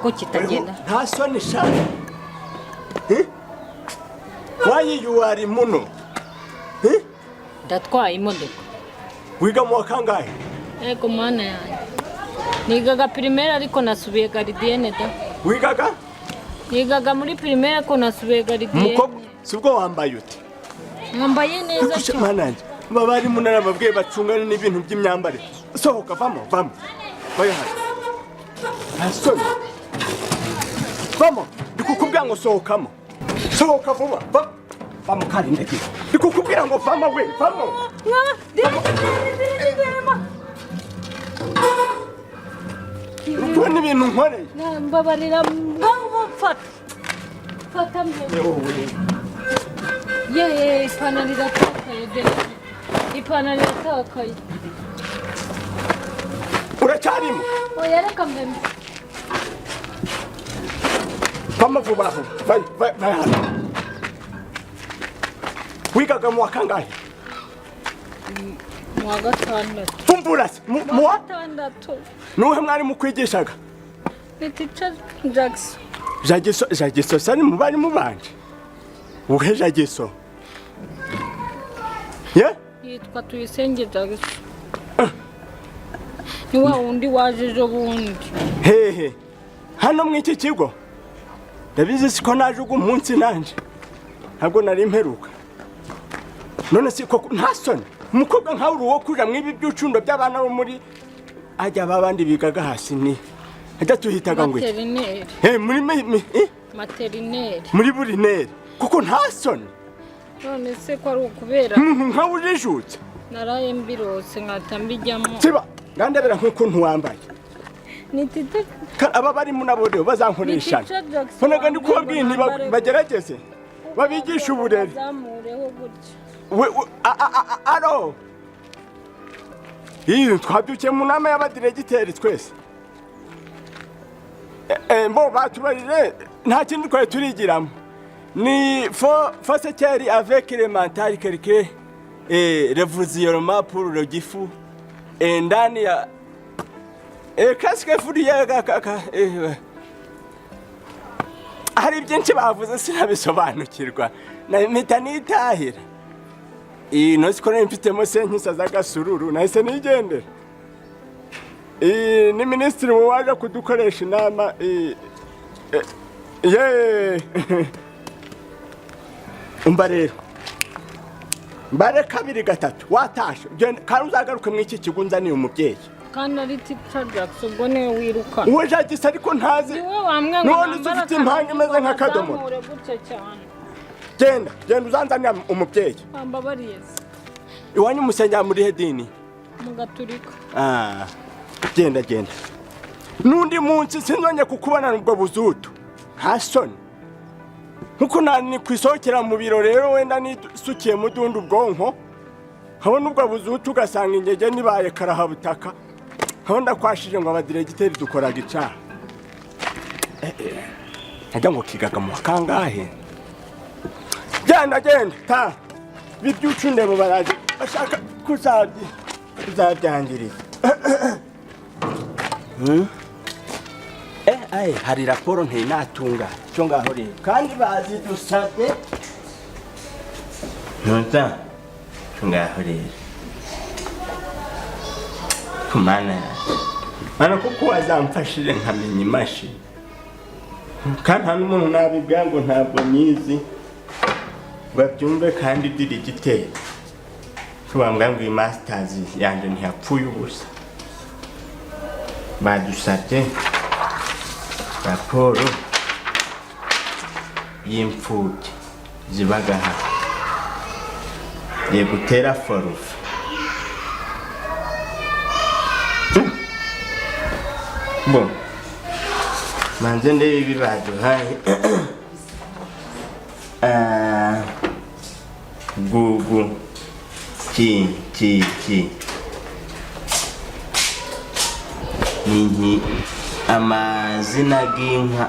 ko kitagenda nta soni sha wayiyuwari muno ndatwaye imodoka wiga mu kangahe ego mana yanjye nigaga primaire ariko nasubiye gardienne da nigaga muri primaire ariko nasubiye gardienne umukobwa sibwo wambaye ute mwambaye neza cyo mana yanjye babari munara babwiye bacungana n'ibintu by'imyambare sohoka vamo bayo hano asoni vamo ndikukubwira ngo sohoka vuba vamo kandi ndagiye ndikukubwira ngo vamo we vamo tubona ibintu nkoreye mbabarira fata ye ipantaro iratakaye uracyarimo oya reka mbembe vamo vuba vai hano wigaga mu kangahe mu wa gatandatu tumburase mu wa gatandatu nuhe mwari mukwigishaga ni teacher Jackson Jagiso sani mubari mubanje uhe Jagiso yitwa Tuyisenge Jackson ni wa wundi waje ejo bundi hehe hano mw'iki kigo ndabizi siko naje ugu munsi nanje ntabwo nari mperuka none siko nta soni umukobwa nkawe uwo kuja mwibi by'ucundo by'abana bo muri ajya babandi bigaga hasi ni ajya tuhitaga ngo muri materineri muri burineri kuko nta soni none se ko ari ukubera nkawe ujijutse naraye mbirose nkatambijyamo siba ngandebera nk'ukuntu wambaye ni tite aba bari munabode bazankoresha bonaga ndi kubabwiye bagerageze babigisha uburere aro twabyukiye mu nama y'abadiregiteri twese mbo batubarire nta kindi twari turigiramo ni fosekeri avec elementari quelque revisionnement pour le gifu ndani ya kasike furiya hari byinshi bavuze sinabisobanukirwa mpita nitahira ino sikora mfitemo senkisa z'agasururu nahise nigendera ni minisitiri waje kudukoresha inama umva rero mbare kabiri gatatu watashe kandi uzagaruke mw'iki kigo unzaniye umubyeyi kandi ari teacher Jackson ubwo niwe wiruka uwe Jagisa ariko ntazi none ufite impanga imeze nka kadomo genda uzanzanira umubyeyi ambabariye iwanyu musengera muri hedini mu gaturika genda nundi munsi sinzonye kukubona ubwo buzutu nta soni nkuko nani kwisokera mu biro rero wenda nisukiye mu dundi ubwonko habona ubwo buzutu ugasanga ingege nibaye karahabutaka habona kwashije ngo abadiregiteri dukoraga icaha ajya ngo kigaga mu kangahe genda ta bibyucunde mu baraje bashaka kuzabyangiriza hari raporo ntinatunga cyo ngaho rero kandi bazidusabye ntuza cyo ngaho rero kumana mana kuko wazamfashije nkamenya imashini kandi nta n'umuntu nabibwira ngo ntabwo nyizi babyumve kandi dirigiteri tubambwa ngo iyi masters yanjye ntiyapfuye ubusa badusabye raporo y'imfubyi zibaga aha ye gutera forufe bon manze ndebe ibi baduhaye gugu ki ni amazina g'inka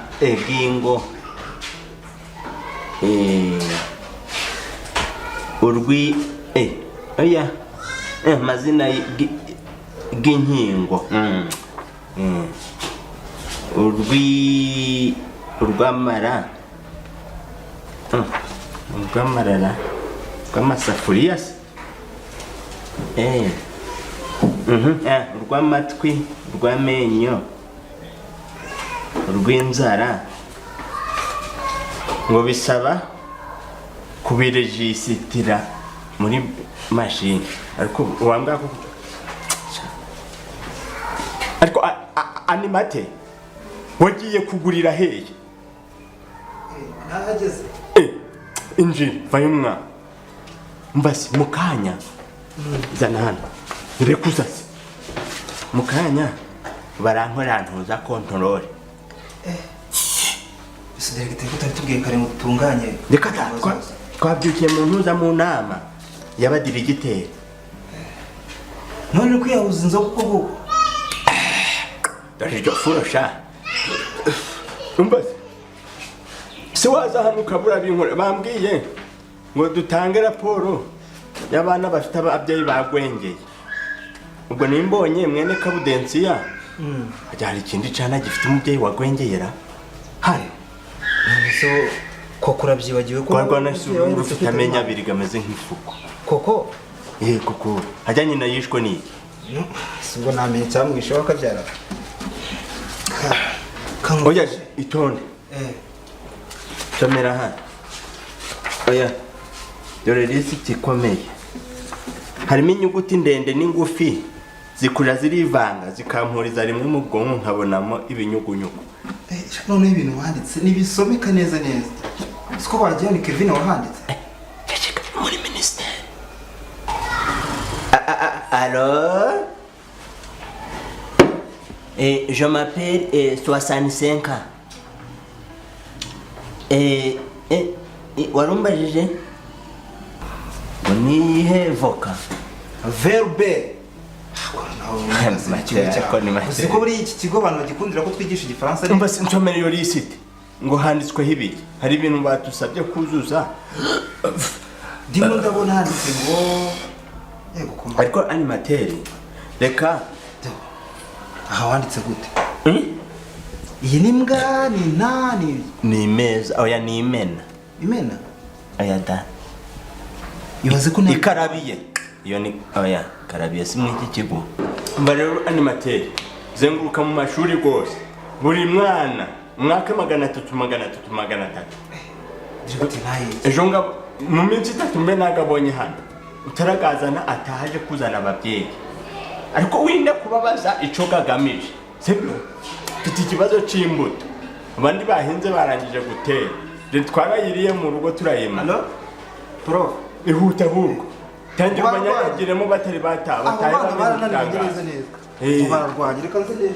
gingo urwi oya amazina g'inkingo urw'amarara rw'amasafuriya se urw'amatwi urw'amenyo urw'inzara ngo bisaba kubirejisitira muri mashini ariko wambwa ko ariko animate wagiye kugurira hehe nahageze injira vayo mwa mbasi mukanya zana hano rekuza se mukanya barankora ntuza control Sidere giteko tatubwiye kare ngo tunganye reka twabyukiye mu ntuza mu nama yabadira igitero none kwiyahuza inzoga kuko dore iryo furosha umbaze se waza hano ukabura binkora bambwiye ngo dutange raporo y'abana bafite ababyeyi bagwengeye ubwo nimbonye mwene Kabudensiya hajya hari ikindi cana gifite umubyeyi wagwengeyera hari so koko urabyibagiwe ko rwana surungu rufite amenya abiri gameze nk'ifuko koko koko hajya nyina yishwe n'iki sibwo namenye cyamwishe wakabyara oya itonde somera hano oya dore lisiti ikomeye harimo inyuguti ndende n'ingufi zikurira zirivanga zikampuriza rimwe mu bwonko nkabonamo ibinyugunyugu none ibintu wanditse nibisomeka neza neza siko bagiye ni Kevin wahanditse muri ministère alors je m'appelle 65 ans warumbajije ngo nihe voka verbe Siko buri iki kigo abantu bagikundira ko twigisha igifaransa umva nsomera iyo lisiti ngo handitsweho ibiki hari ibintu batusabye kuzuza ndimo ndabona handitse ngo yego kuma ariko animateri reka aha wanditse gute iyi ni mbwa ni nani ni imeza oya ni imena oya da ibaze ko ikarabiye iyo ni oya karabiye si mwiki kigo mba rero animateri zenguruka mu mashuri rwose buri mwana umwaka 300 ejo nga mu minsi 3 mbe nagabonye hano utaragazana atahaje kuzana ababyeyi ariko winde kubabaza ico gagamije sibyo mfite ikibazo c'imbuto abandi bahinze barangije gutera twarayiriye mu rugo turayema allo prof ihute ahubwo tangira banyagiremo batari bataba bataye baranangereza neza bararwanye reka nze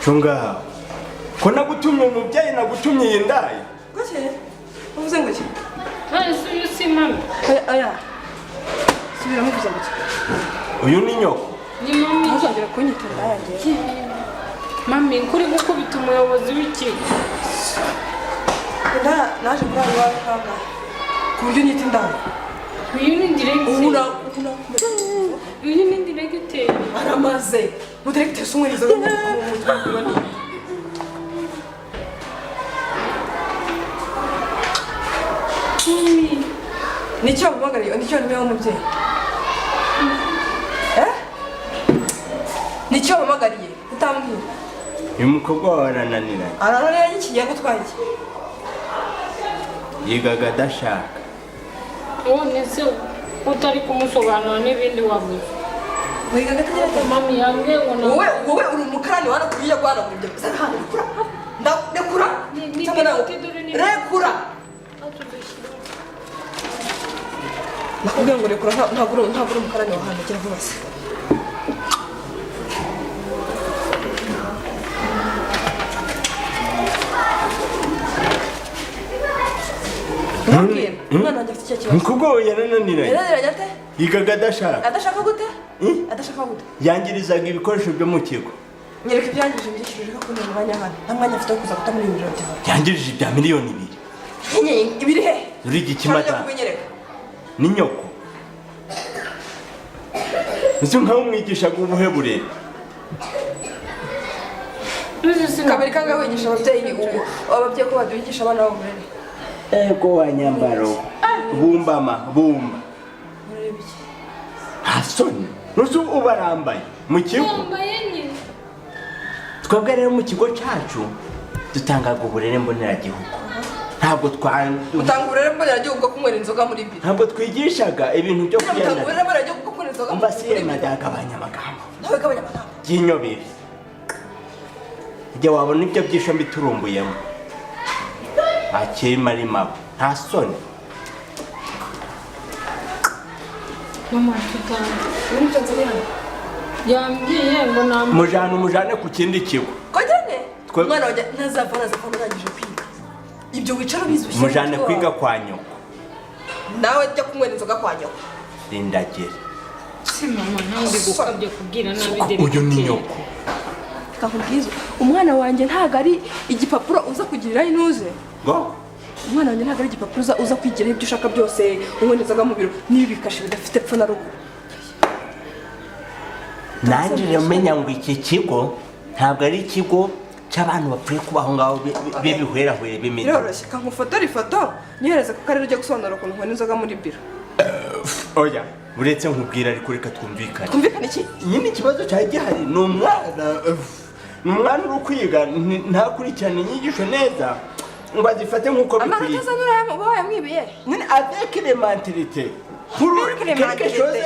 chunga ko nagutumye umubyeyi nagutumye yindaye gake uvuze ngo iki uyu si mami aya subira mu kuza gake uyu ni nyoko ni mami ntuzongera kunyitura yanjye mami kuri gukubita umuyobozi w'ikigo naje kuri abo bakanga ku buryo nyita indaro uyu ni diregiteri uyu ni diregiteri aramaze mudiregiteri sumwiriza nicyo bubagariye nicyo nimeho umubyeyi nicyo bubagariye utambwira uyu mukobwa wawe arananiranye arananiranye ikigiye gutwara iki yigaga adashaka none se utari kumusobanura n'ibindi wabuze wigaga atagira mami yambwiye ngo wowe uri umukarani wana kuriya gwana muri ibyo bisa hano ndakura rekura nakubwiye ngo rekura ntabwo uri umukarani wa hano gira vuba se umwana wanjye afite icyo kibazo umukobwa wawe yarananiranye yarananiranye ate yigaga adashaka adashaka gute adashaka gute yangirizaga ibikoresho byo mu kigo nyereka ibyangije byishyurije ko kumenya umwanya hano nta mwanya afite wo kuza guta muri ibi biro byawe yangirije ibya miliyoni 2 ibiri he uri igikimata ni nyoko ese nkaho umwigishaga ubuhe burere kabiri kangahe wigisha ababyeyi ababyeyi ko baduhigisha abana babo burere ego wa nyambaro bumba hasoni nusu ubarambaye mu kigo twebwe rero mu kigo cyacu dutangaga uburere mboneragihugu ntabwo utanga uburere mboneragihugu bwo kunywera inzoga muri biro ntabwo twigishaga ibintu byo utanga uburere mboneragihugu bwo kunywera inzoga muri biro madagabanya amagambo nawe gabanya amagambo y'inyobere igihe wabona ibyo byisho mbiturumbuyemo akiri marimabo nta soni yambwiye ngo mujane ku kindi kigo kojyane umwana wanjye ntazava urangije kwiga ibyo wicara bizushye mujane kwiga kwa nyoko nawe jya kunywera inzoga kwa nyoko rindagere si mama nawe uri gukabye kubwira nabi uyu ni nyoko kakubwiza umwana wanjye ntago ari igipapuro uza kugiriraho inuze ngo umwana wanjye ntago ari igipapuro uza kwigiraho ibyo ushaka byose unywera inzoga mu biro n'ibi bikashi bidafite epfo na ruguru nanjye rero menya ngo iki kigo ntabwo ari ikigo cy'abantu bapfuye kubaho ngaho b'ibihwerahwere b'imiti biroroshye kankufotora ifoto nihereze ku karere ujya gusobanura ukuntu unywera inzoga muri biro oya uretse nkubwira ariko reka twumvikane twumvikane iki nyine ikibazo cyari gihari ni umwana uri kwiga ntakurikirane inyigisho neza ngo azifate nk'uko bikwiye amanota azanura uba wayamwibiye nyine avec les mentalités pour quelque chose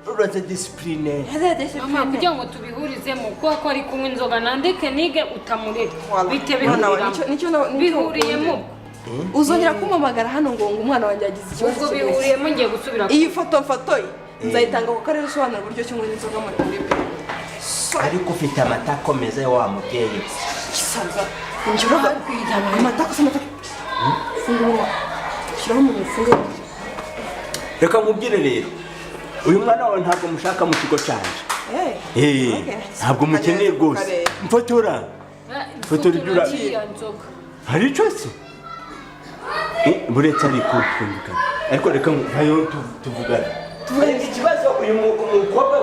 uretse discipline mama kugira ngo tubihurizemo kuko ari kunywa inzoga nandeke nige utamureke bite bihuriyemo uzongera kumamagara hano ngo umwana wanjye yagize ikibazo ubwo bihuriyemo ngiye gusubira iyi foto nzayitanga ku karere usobanura uburyo cyo kunywa inzoga muri biro ariko ufite amata akomeza wa mubyeyi kisaza njyewe amata ko samata fungura shyiraho mu mufungo reka nkubwire rero uyu mwana wawe ntabwo mushaka mu kigo cyanjye ntabwo mukeneye rwose mfotora ibyo hari icyo se buretse ariko twumvikana ariko reka nkayo tuvugana ikibazo uyu mukobwa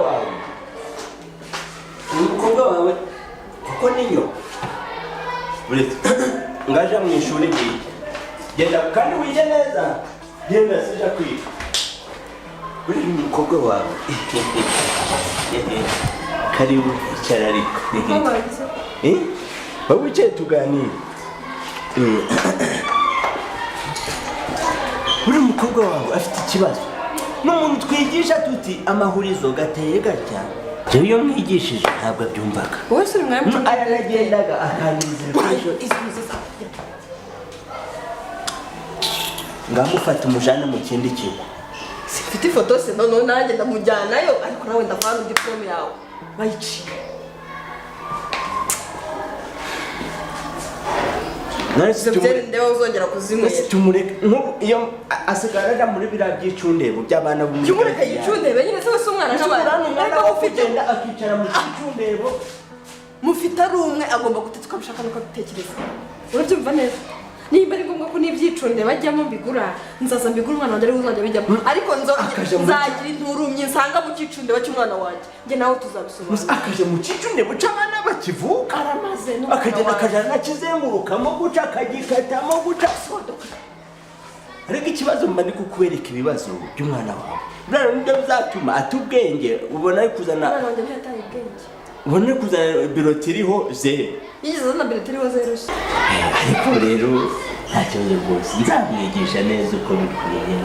wawe kuko ninyo buretse ngaje mu ishuri ngiye genda kandi wige neza genda sija kwiga uri umukobwa wawe karibu icara ariko wowe wicaye tuganire uri umukobwa wawe afite ikibazo n'umuntu twigisha tuti amahurizo gateye gatya jewe iyo mwigishije ntabwo abyumvaga wowe se mwarimu aranagendaga akangiza ibikoresho ngamufata umujana mu kindi kigo sifite ifoto se none nanjye ndamujyanayo ariko nawe ndavana diplome yawe bayiciye ndeba uzongera kuzimwira tumureke iyo asigara muri biriya by'icundebo by'abana by'umureka yicundebe nyine se wese umwana n'abandi ariko ufigenda akicara mu cyicundebo mufite ari umwe agomba guteta uko abishaka nuko abitekereza urabyumva neza niba ari ngombwa ko n'ibyicunde bajyamo mbigura nzaza mbigura umwana wanjye ariwe uzajya bijyamo ariko nzagira inturumye nsanga mu cyicunde cy'umwana wanjye njye nawe tuzabisobanura akaje mu cyicunde cy'abana bakivuka aramaze akagenda akajana nakizengurukamo guca akagikatamo guca ariko ikibazo mba ndi kukubereka ibibazo by'umwana wawe rero nibyo bizatuma ata ubwenge ubona ari kuzana umwana wanjye ntiyataye ubwenge ubona ari kuzana biroti iriho zeru yigeze azana biroti iriho zeru ariko rero nta kibazo rwose nzamwigisha neza uko bikwiye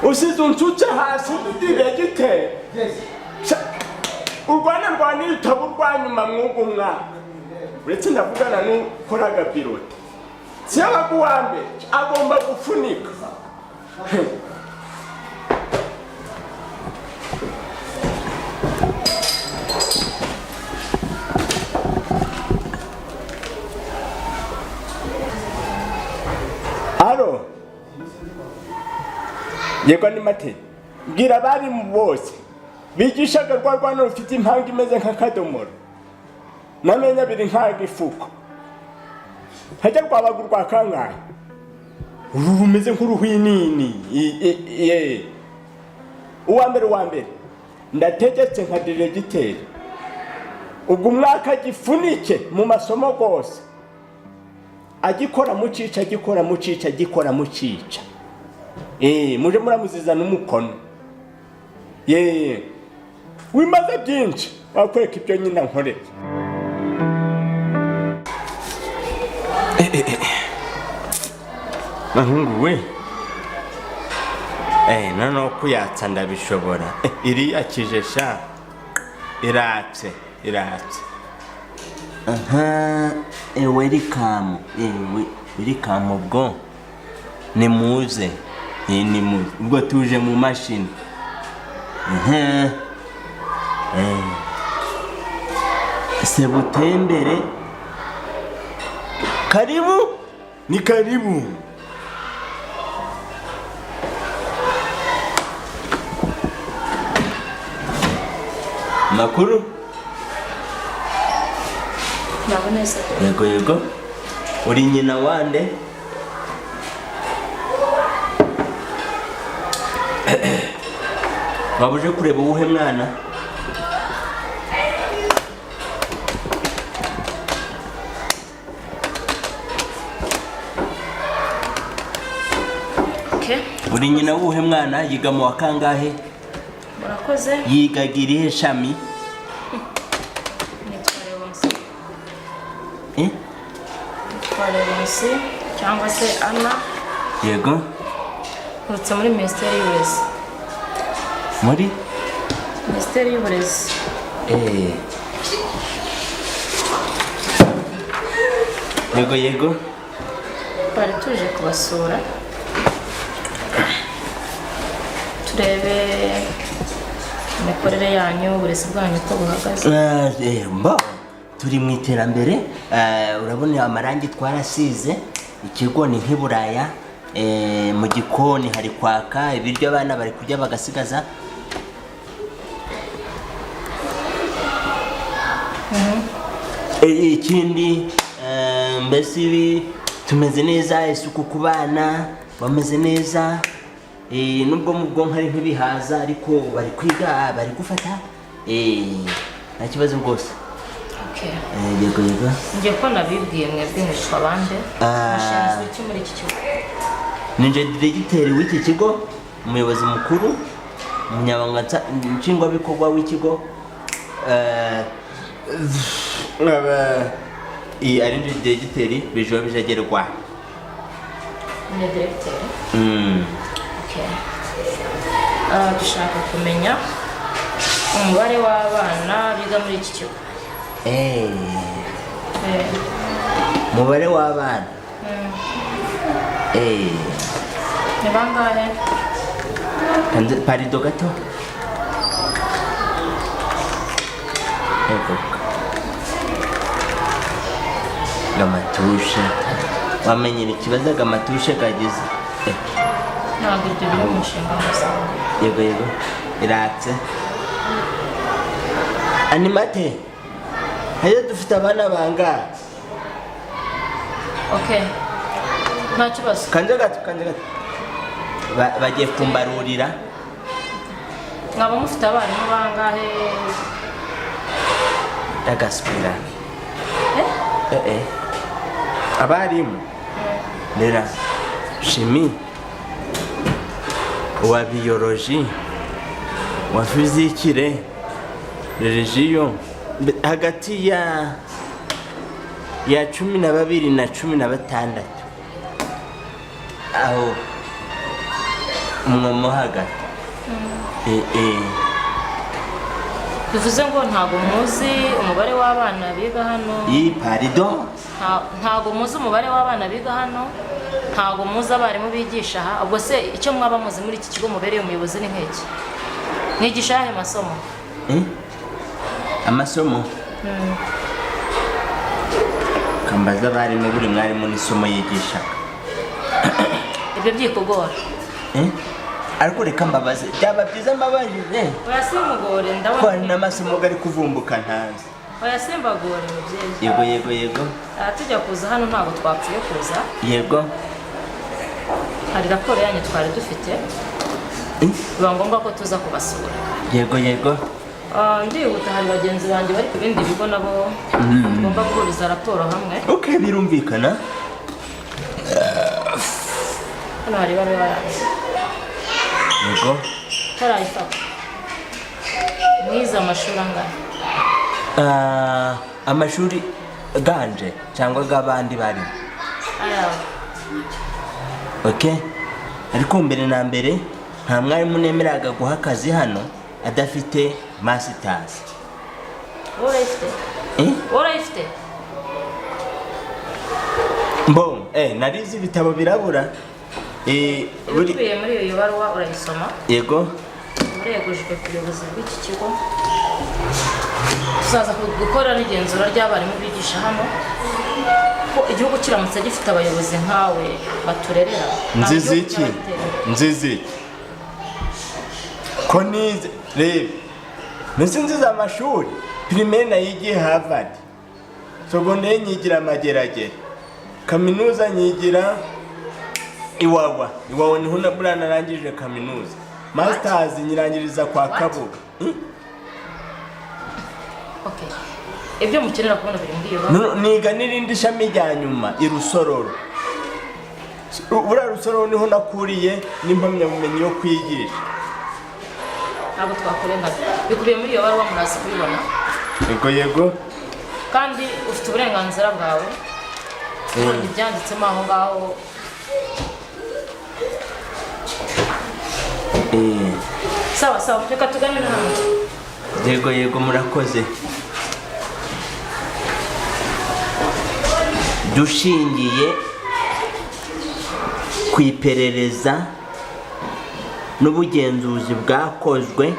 usize unsutse hasi udire gite urwana rwanira utaba urwanyuma mwugu mwaka uretse ndavugana n'ukoraga biroti si yabaga uwa mbere agomba gufunika alo yego ni mate bwira abari mu bose bigishaga rwa rwanda rufite impanga imeze nk'akadomoro n'amenya abiri nk'agifuko hajya rwabagurwa kangahe uru rumeze nk'uruhwinini uwa mbere ndategetse nka diregiteri ubwo umwaka gifunike mu masomo gose agikora mucica muje muramuziza n'umukono wimaze byinshi wakwereka ibyo nyina nkoreye mahungu we noneho kuyatsa ndabishobora iriya kijesha iratse welcome ubwo nimuze ubwo tuje mu mashini se butembere karibu ni karibu makuru naboneza yego uri nyina wande wabuje kureba uwuhe mwana uri nyina w'uwuhe mwana yiga mu wa kangahe murakoze yigaga irihe shami Valence cyangwa se Anna yego urutse muri Minisiteri y'Uburezi muri Minisiteri y'Uburezi yego bari tuje kubasura turebe imikorere yanyu uburezi bwanyu uko buhagaze turi mu iterambere urabona amarangi twarasize ikigo ni nk'iburaya mu gikoni hari kwaka ibiryo abana bari kurya bagasigaza ikindi mbese ibi tumeze neza isuku ku bana bameze neza nubwo mu bwonko hari nk'ibihaza ariko bari kwiga bari gufata nta kibazo rwose yego ngiye ko nabibwiye mwebwe mwitwa bande mushinzwe iki muri iki kigo ninje diregiteri w'iki kigo umuyobozi mukuru umunyamabanga nshingwabikorwa w'ikigo ari diregiteri Bijyiyobijya ni diregiteri dushaka kumenya umubare w'abana biga muri iki kigo umubare w'abana ni bangahe parido gato gamatushe wamenyera ikibazo gamatushe kagize ntabwo ibyo biri mu nshingano zawe yego iratse animate hayo dufite abana bangahe nta kibazo kanje gato bagiye kumbarurira mwaba mufite abarimu bangahe agasubira abarimu rera shimi wa biyoloji wa fizikire religion hagati ya 12 na 16 aho umwomo hagati bivuze ngo ntago muzi umubare w'abana biga hano pardon ntago muzi umubare w'abana biga hano ntago muzi abarimu bigisha aha ubwo se icyo mwaba muzi muri iki kigo mubereye umuyobozi ni nk'iki mwigisha ayahe masomo amasomo kambaza abarimu buri mwarimu n'isomo yigisha ibyo byikugora ariko reka mbabaze byaba byiza mbabajije urasi umugore ndabona ko n'amasomo gari kuvumbuka ntazi oya simbagore mubyeyi. Yego yego yego. Tujya kuza hano ntabwo twapfuye kuza. Yego. Hari raporo yanyu twari dufite. Biba ngombwa ko tuza kubasura. Yego yego. Ndihuta hari bagenzi banjye bari ku bindi bigo nabo ngomba guhuriza raporo hamwe. Okay, birumvikana. Hano hari bari baranze. Yego. Tarayifata. Mwiza amashuri angana. Amashuri ganje cyangwa g'abandi bari. Ayawe. Okay. Ariko mbere na mbere nta mwarimu nemeraga guha akazi hano adafite masters. Urayifite? Urayifite? Bon, narizi ibitabo birabura. Buriye muri iyo baruwa urayisoma. Yego. Uregujwe ku buyobozi bw'iki kigo. Tuzaza gukora n'igenzura ry'abarimu bigisha hano. Ko igihugu kiramutse gifite abayobozi nkawe baturerera. Nzizi. Ko nize rebe. Nziza amashuri. Primaire nayigiye Harvard. Secondaire nyigira Mageragere. Kaminuza nyigira Iwawa niho nabura narangije kaminuza. Masters nyirangiriza kwa Kabuga. Okay. Ibyo mukenera kubona biri muri iyo niga n'irindi shami rya nyuma irusororo. Rusororo niho nakuriye n'impamyabumenyi yo kwigisha. Ntabwo twakurenga. Bikubiye muri iyo baruwa murazi kubibona. Yego. Kandi ufite uburenganzira bwawe. Ibyanditsemo aho ngaho. Sawa, reka tuganire hano. Yego murakoze. Dushingiye ku iperereza n'ubugenzuzi bwakozwe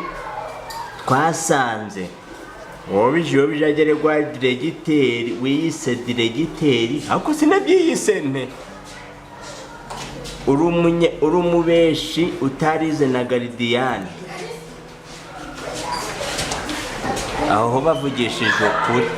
twasanze Bijyiyobijya rwa diregiteri wiyise diregiteri ariko sinabyiyise nte uri umubeshi utarize na garidiyani aho bavugishije ukuri.